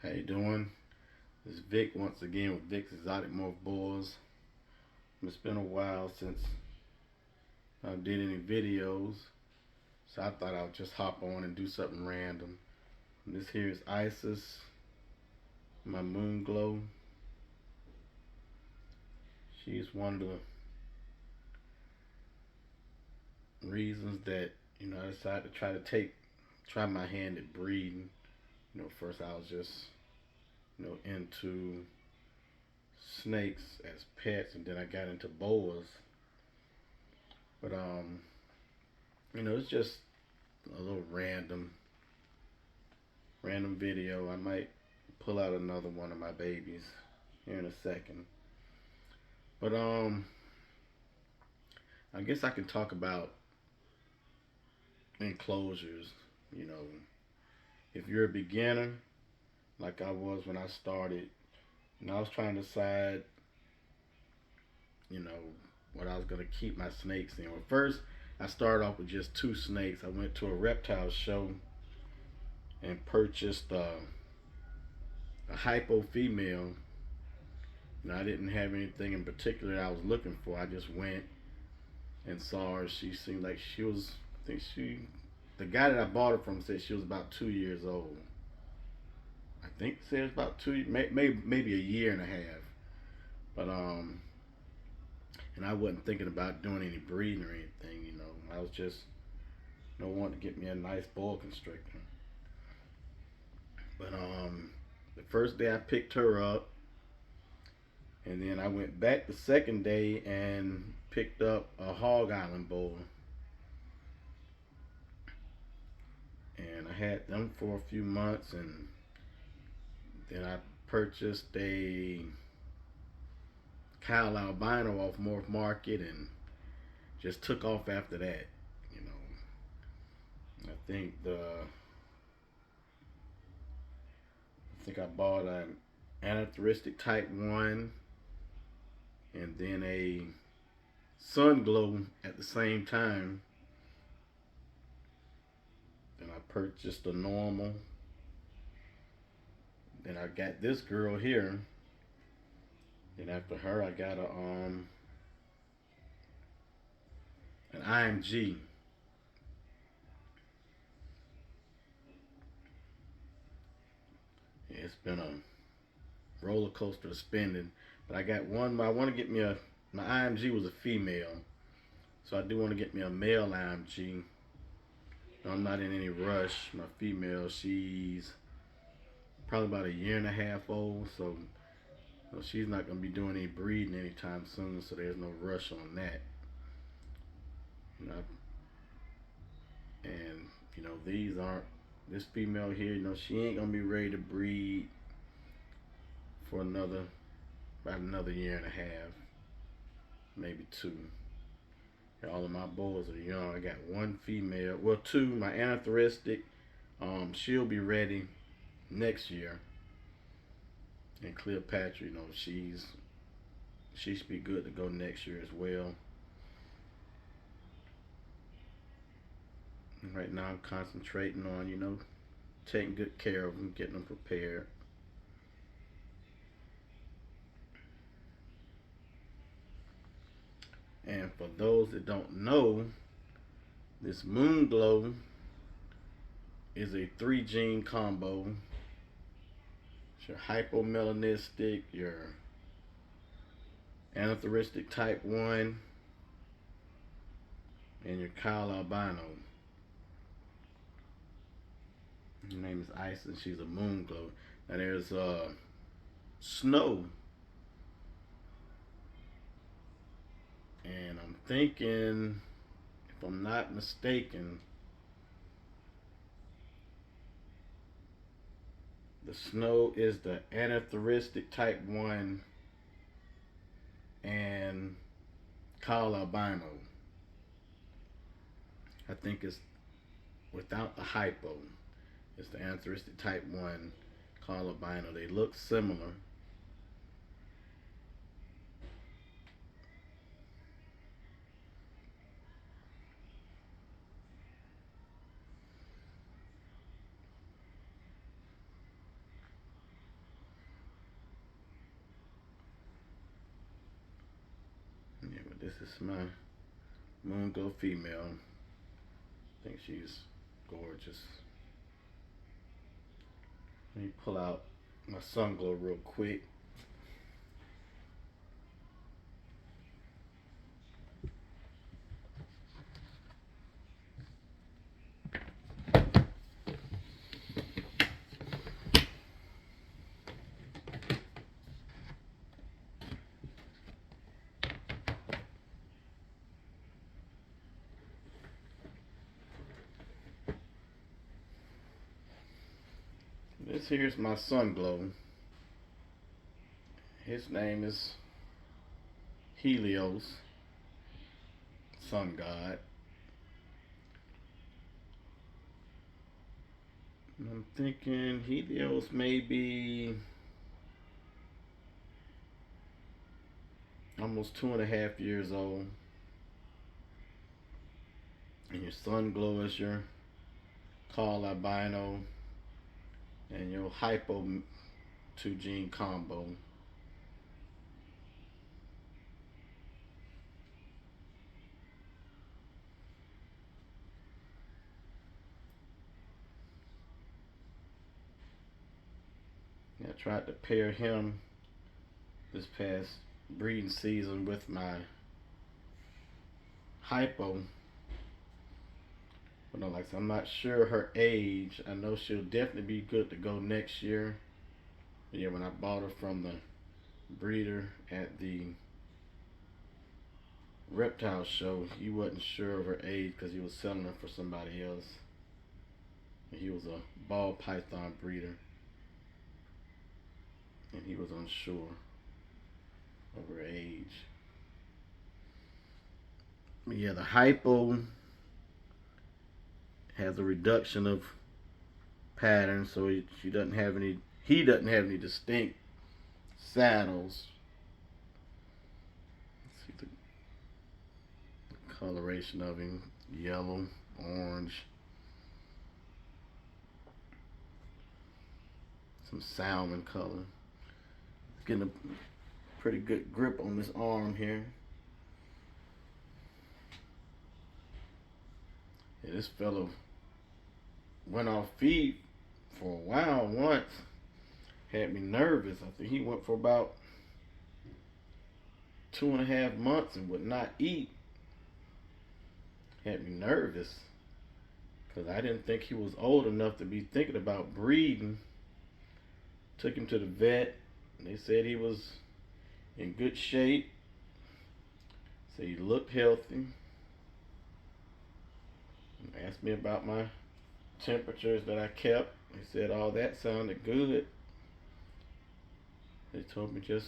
How you doing? This is Vic once again with Vic's Exotic Morph Boys. It's been a while since I did any videos, so I thought I would just hop on and do something random. This here is Isis, my moon glow. She's one of the reasons that I decided to try my hand at breeding. First I was just into snakes as pets, and then I got into boas. But it's just a little random video. I might pull out another one of my babies here in a second. But I guess I can talk about enclosures. You know, if you're a beginner, like I was when I started, and I was trying to decide, you know, what I was gonna keep my snakes in. Well, first I started off with just two snakes. I went to a reptile show and purchased a hypo female. I didn't have anything in particular I was looking for. I just went and saw her. She seemed like she was. I think the guy that I bought her from said she was about 2 years old. I think said it's about maybe a year and a half. But and I wasn't thinking about doing any breeding or anything. I was just wanting to get me a nice boa constrictor. But the first day I picked her up, and then I went back the second day and picked up a Hog Island boa. And I had them for a few months, and then I purchased a Kyle albino off Morph Market and just took off after that. You know, I think I bought an anarthristic type 1 and then a sun glow at the same time. Then I purchased a normal. Then I got this girl here. Then after her I got an IMG. Yeah, it's been a roller coaster of spending. But I got one. I want to get me a. My IMG was a female, so I do want to get me a male IMG. I'm not in any rush. My female, she's probably about a year and a half old, so she's not going to be doing any breeding anytime soon. So there's no rush on that. You know, and these aren't. This female here, she ain't gonna be ready to breed for about another year and a half, maybe two. All of my boys are young. I got one female, well, two. My anarthristic, she'll be ready next year. And Cleopatra, she should be good to go next year as well. And right now, I'm concentrating on, taking good care of them, getting them prepared. And for those that don't know, this moon glow is a 3 gene combo. It's your hypomelanistic, your anarthristic type 1, and your Kyle albino. Her name is Isis. She's a moon glow. Now there's Snow, and I'm thinking, if I'm not mistaken, the Snow is the anarthristic type 1 and Kyle albino. I think it's without the hypo. It's the anarthristic type 1 Kyle albino. They look similar. This is my moon glow female. I think she's gorgeous. Let me pull out my sun glow real quick. This here's my sun glow. His name is Helios, sun god. And I'm thinking Helios may be almost 2.5 years old. And your sun glow is your tall albino and your hypo 2 gene combo. I tried to pair him this past breeding season with my hypo. But no, like I'm not sure her age. I know she'll definitely be good to go next year. But yeah, when I bought her from the breeder at the reptile show, he wasn't sure of her age because he was selling her for somebody else. He was a ball python breeder, and he was unsure of her age. But yeah, the hypo has a reduction of pattern, so he doesn't have any distinct saddles. Let's see the coloration of him: yellow, orange, some salmon color. Getting a pretty good grip on this arm here. Yeah, this fellow went off feed for a while once. Had me nervous. I think he went for about 2.5 months and would not eat. Had me nervous because I didn't think he was old enough to be thinking about breeding. Took him to the vet. They said he was in good shape. Said he looked healthy. Asked me about my temperatures that I kept. They said all that sounded good. They told me just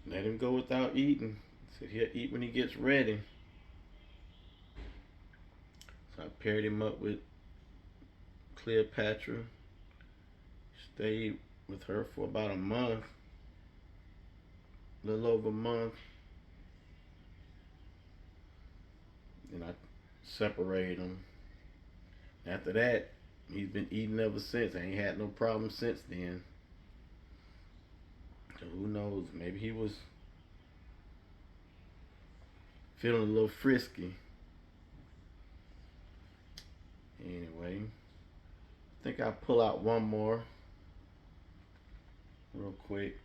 let him go without eating. Said he'll eat when he gets ready. So I paired him up with Cleopatra. Stayed with her for about a month. A little over a month. And I separated him. After that, he's been eating ever since. I ain't had no problem since then. So who knows? Maybe he was feeling a little frisky. Anyway, I think I'll pull out one more real quick.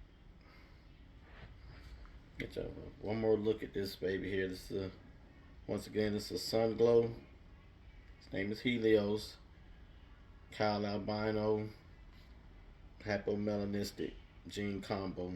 Get y'all one more look at this baby here. This is once again, this is sun glow. His name is Helios. Kyle albino, hypomelanistic gene combo.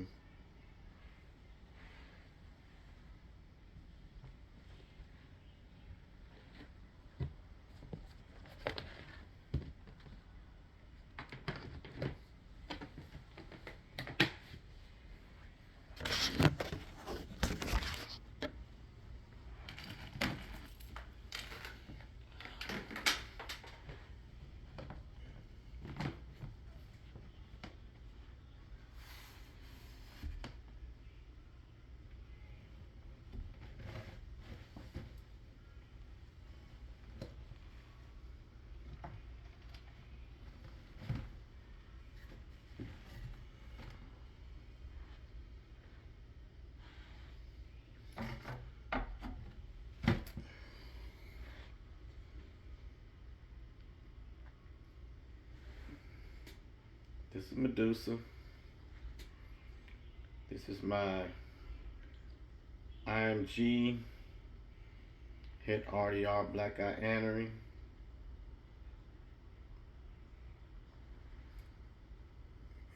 This is Medusa. This is my IMG Het RDR Black Eye Annery.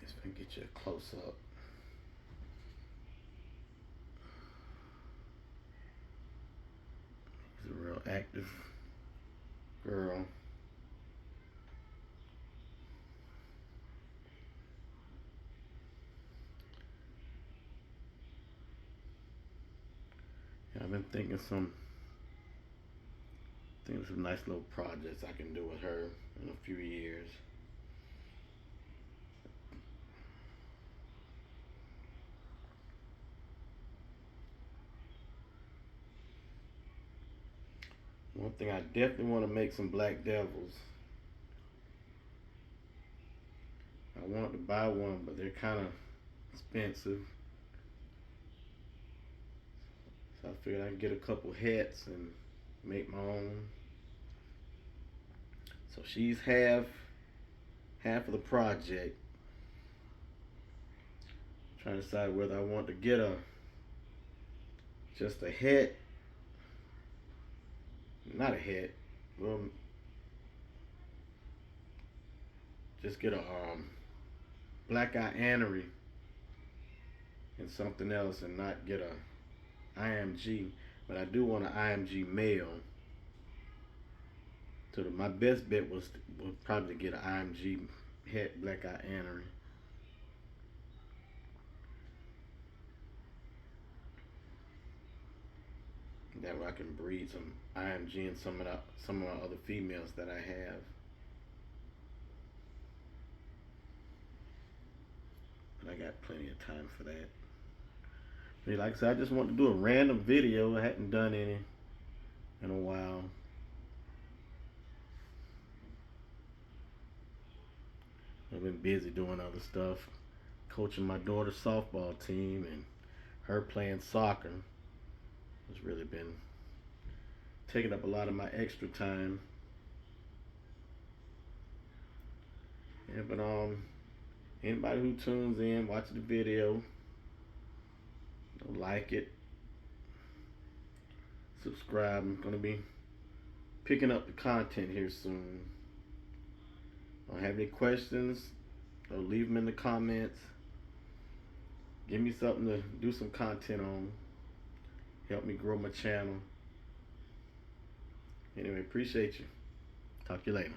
Just gonna get you a close up. She's a real active girl. Yeah, I've been thinking some nice little projects I can do with her in a few years. One thing I definitely want to make some black devils. I wanted to buy one, but they're kind of expensive. So I figured I'd get a couple hats and make my own. So she's half of the project. Trying to decide whether I want to get just a hat, not a hat. Well, just get a black eye annery and something else, and not get a IMG. But I do want an IMG male. So my best bet was probably to get an IMG hat black eye annery. That way I can breed some IMG and some of my other females that I have. But I got plenty of time for that. But like I said, I just want to do a random video. I hadn't done any in a while. I've been busy doing other stuff, coaching my daughter's softball team and her playing soccer. It's really been taking up a lot of my extra time. Yeah, but anybody who tunes in, watch the video, like it, subscribe. I'm gonna be picking up the content here soon. Don't have any questions, leave them in the comments. Give me something to do some content on. Help me grow my channel. Anyway, appreciate you. Talk to you later.